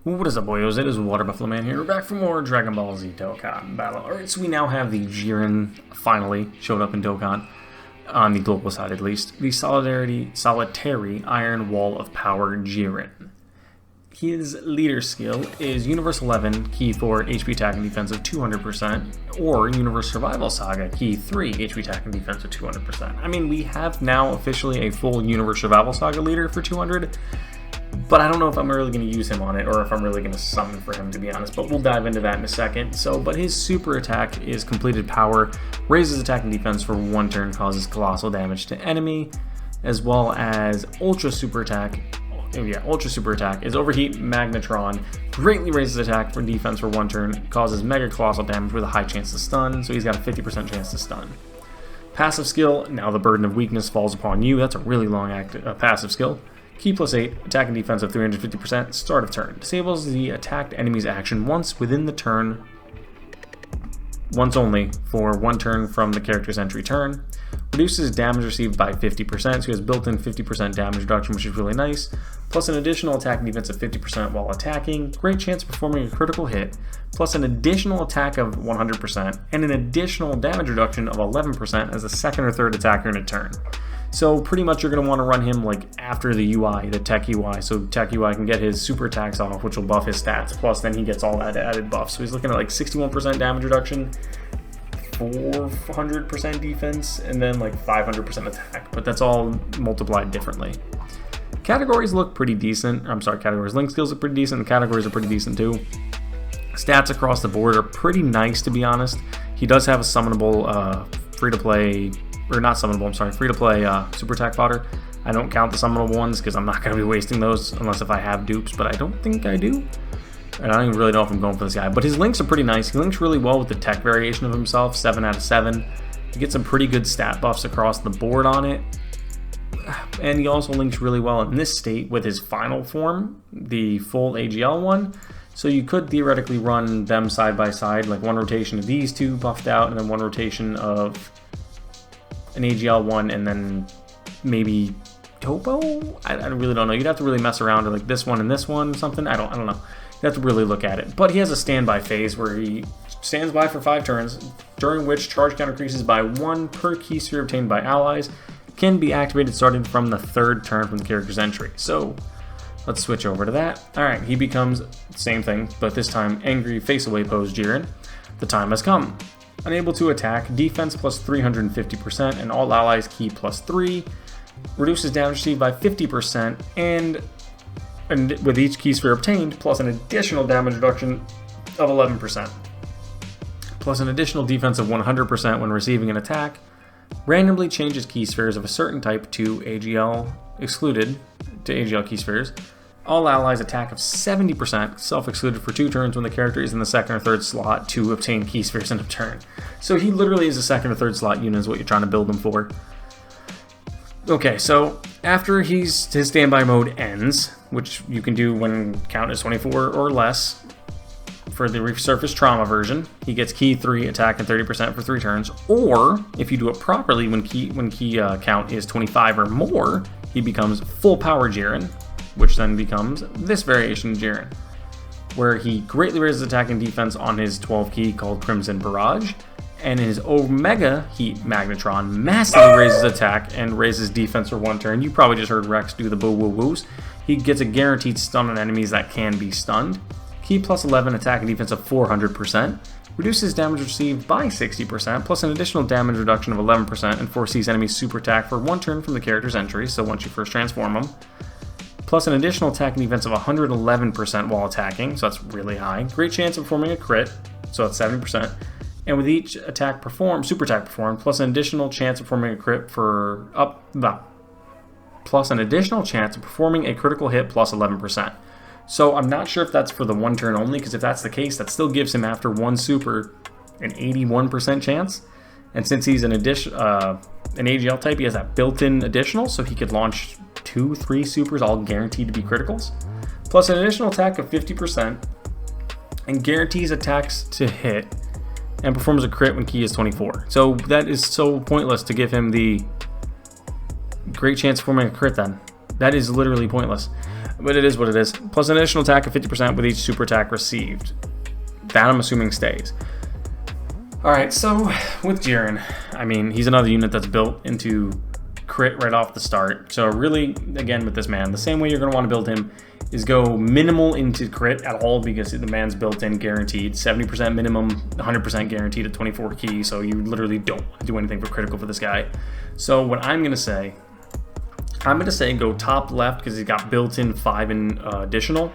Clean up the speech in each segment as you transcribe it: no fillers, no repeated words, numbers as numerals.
What is up, boyos? It is Water Buffalo Man here. We're back for more Dragon Ball Z Dokkan battle. Alright, so we now have the JIREN finally showed up in Dokkan, on the global side at least. The solitary Iron Wall of Power JIREN. His leader skill is Universe 11, key 4, HP attack and defense of 200%, or Universe Survival Saga, key 3, HP attack and defense of 200%. I mean, we have now officially a full Universe Survival Saga leader for 200, but I don't know if I'm really going to use him on it, or if I'm really going to summon for him, to be honest, but we'll dive into that in a second. But his super attack is completed power, raises attack and defense for 1 turn, causes colossal damage to enemy, as well as ultra super attack. Ultra super attack is Overheat Magnetron, greatly raises attack for defense for 1 turn, causes mega colossal damage with a high chance to stun, so he's got a 50% chance to stun. Passive skill, now the burden of weakness falls upon you. That's a really long passive skill. Key +8, attack and defense of 350%, start of turn. Disables the attacked enemy's action once within the turn, once only, for 1 turn from the character's entry turn. Reduces damage received by 50%, so he has built-in 50% damage reduction, which is really nice. Plus an additional attack and defense of 50% while attacking, great chance of performing a critical hit, plus an additional attack of 100%, and an additional damage reduction of 11% as a second or third attacker in a turn. So pretty much you're going to want to run him like after the UI, the Tech UI, so Tech UI can get his super attacks off, which will buff his stats, plus then he gets all that added buff. So he's looking at like 61% damage reduction, 400% defense, and then like 500% attack, but that's all multiplied differently. Categories look pretty decent. I'm sorry, categories. Link skills look pretty decent, and categories are pretty decent too. Stats across the board are pretty nice, to be honest. He does have a summonable free-to-play, or not summonable, I'm sorry, free-to-play super attack fodder. I don't count the summonable ones because I'm not going to be wasting those unless if I have dupes, but I don't think I do. And I don't even really know if I'm going for this guy, but his links are pretty nice. He links really well with the tech variation of himself, 7 out of 7. He gets some pretty good stat buffs across the board on it. And he also links really well in this state with his final form, the full AGL one. So you could theoretically run them side by side, like 1 rotation of these 2 buffed out, and then 1 rotation of an AGL one, and then maybe Topo? I really don't know. You'd have to really mess around with like this one and this one or something. I don't know. You have to really look at it. But he has a standby phase where he stands by for 5 turns, during which charge count increases by 1 per key sphere obtained by allies, can be activated starting from the 3rd turn from the character's entry. So let's switch over to that. Alright, he becomes same thing, but this time angry face away pose JIREN. The time has come. Unable to attack, defense plus 350%, and all allies key +3. Reduces damage received by 50%, and with each key sphere obtained, plus an additional damage reduction of 11%. Plus an additional defense of 100% when receiving an attack. Randomly changes key spheres of a certain type to AGL, excluded to AGL key spheres. All allies attack of 70%, self-excluded for 2 turns when the character is in the 2nd or 3rd slot to obtain key spheres in a turn. So he literally is a 2nd or 3rd slot unit is what you're trying to build him for. Okay, so after his standby mode ends, which you can do when count is 24 or less, for the resurface trauma version, he gets key 3, attack, and 30% for 3 turns. Or if you do it properly, when key count is 25 or more, he becomes full power JIREN, which then becomes this variation of JIREN, where he greatly raises attack and defense on his 12 key called Crimson Barrage, and his Omega Heat Magnetron massively raises attack and raises defense for 1 turn. You probably just heard Rex do the boo woo woos. He gets a guaranteed stun on enemies that can be stunned. Key +11, attack and defense of 400%. Reduces damage received by 60%, plus an additional damage reduction of 11%, and foresees enemies super attack for 1 turn from the character's entry, so once you first transform him. Plus an additional attack and defense of 111% while attacking, so that's really high. Great chance of performing a crit, so that's 70%. And with each attack performed, super attack performed, plus an additional chance of performing a crit for plus an additional chance of performing a critical hit plus 11%. So I'm not sure if that's for the 1 turn only, because if that's the case, that still gives him after 1 super an 81% chance. And since he's an AGL type, he has that built-in additional, so he could launch 2, 3 supers, all guaranteed to be criticals. Plus an additional attack of 50%, and guarantees attacks to hit, and performs a crit when key is 24. So that is so pointless to give him the great chance of forming a crit then. That is literally pointless. But it is what it is. Plus an additional attack of 50% with each super attack received. That I'm assuming stays. Alright, so with Jiren, I mean, he's another unit that's built into crit right off the start. So really, again, with this man, the same way you're going to want to build him is go minimal into crit at all, because the man's built in guaranteed. 70% minimum, 100% guaranteed at 24 key, so you literally don't do anything for critical for this guy. So what I'm going to say go top left, because he's got built-in 5 in additional.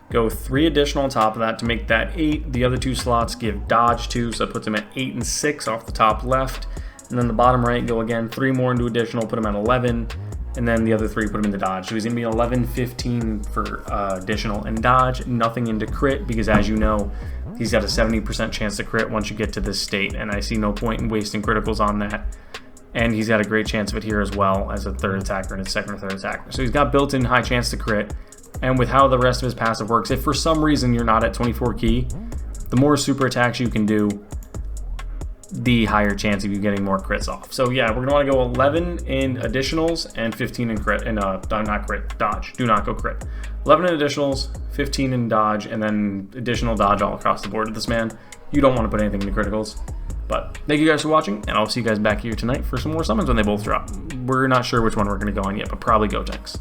Go 3 additional on top of that to make that 8. The other 2 slots give dodge 2, so it puts him at 8 and 6 off the top left. And then the bottom right, go again 3 more into additional, put him at 11. And then the other 3 put him into dodge. So he's going to be 11, 15 for additional and dodge. Nothing into crit, because as you know, he's got a 70% chance to crit once you get to this state. And I see no point in wasting criticals on that. And he's got a great chance of it here as well as a third attacker and a second or third attacker. So he's got built-in high chance to crit. And with how the rest of his passive works, if for some reason you're not at 24 key, the more super attacks you can do, the higher chance of you getting more crits off. So yeah, we're gonna want to go 11 in additionals and 15 in crit, and not crit, dodge. Do not go crit. 11 in additionals, 15 in dodge, and then additional dodge all across the board with this man. You don't want to put anything into criticals. But thank you guys for watching, and I'll see you guys back here tonight for some more summons when they both drop. We're not sure which one we're gonna go on yet, but probably Gotenks.